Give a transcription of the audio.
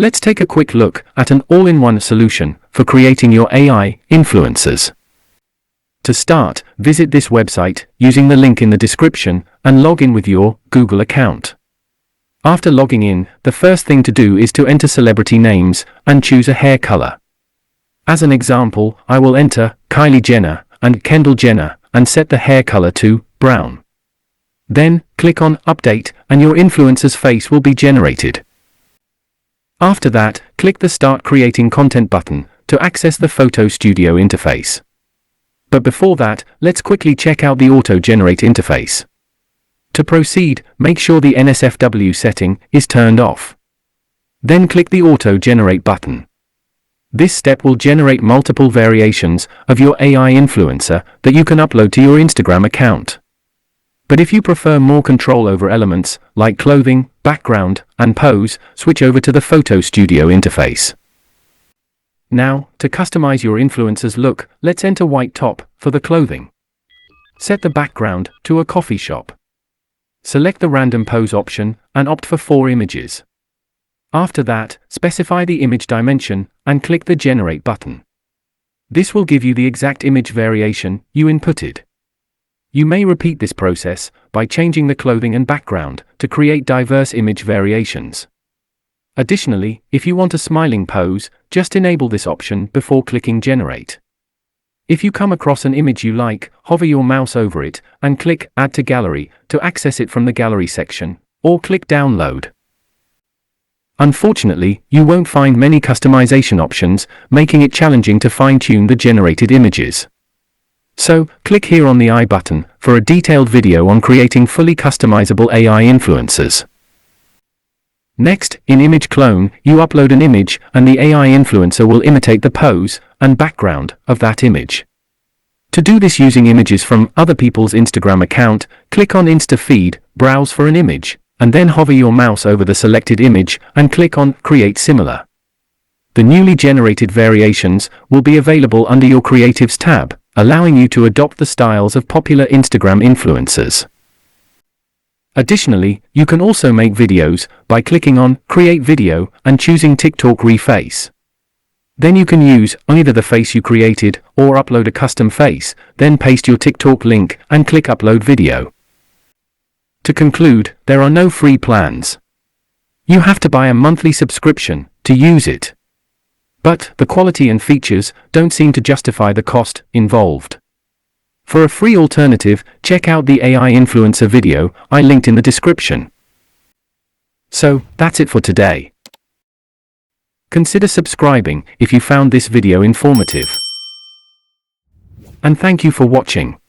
Let's take a quick look at an all-in-one solution for creating your AI influencers. To start, visit this website using the link in the description and log in with your Google account. After logging in, the first thing to do is to enter celebrity names and choose a hair color. As an example, I will enter Kylie Jenner and Kendall Jenner and set the hair color to brown. Then, click on Update and your influencer's face will be generated. After that, click the Start Creating Content button to access the Photo Studio interface. But before that, let's quickly check out the Auto-Generate interface. To proceed, make sure the NSFW setting is turned off. Then click the Auto-Generate button. This step will generate multiple variations of your AI influencer that you can upload to your Instagram account. But if you prefer more control over elements like clothing, background, and pose, switch over to the Photo Studio interface. Now, to customize your influencer's look, let's enter white top for the clothing. Set the background to a coffee shop. Select the random pose option and opt for 4 images. After that, specify the image dimension and click the Generate button. This will give you the exact image variation you inputted. You may repeat this process by changing the clothing and background to create diverse image variations. Additionally, if you want a smiling pose, just enable this option before clicking Generate. If you come across an image you like, hover your mouse over it and click Add to Gallery to access it from the Gallery section, or click Download. Unfortunately, you won't find many customization options, making it challenging to fine-tune the generated images. So, click here on the I button for a detailed video on creating fully customizable AI influencers. Next, in Image Clone, you upload an image and the AI influencer will imitate the pose and background of that image. To do this using images from other people's Instagram account, click on Insta Feed, browse for an image, and then hover your mouse over the selected image and click on Create Similar. The newly generated variations will be available under your Creatives tab, allowing you to adopt the styles of popular Instagram influencers. Additionally, you can also make videos by clicking on Create Video and choosing TikTok Reface. Then you can use either the face you created or upload a custom face, then paste your TikTok link and click Upload Video. To conclude, there are no free plans. You have to buy a monthly subscription to use it. But the quality and features don't seem to justify the cost involved. For a free alternative, check out the AI influencer video I linked in the description. So, that's it for today. Consider subscribing if you found this video informative. And thank you for watching.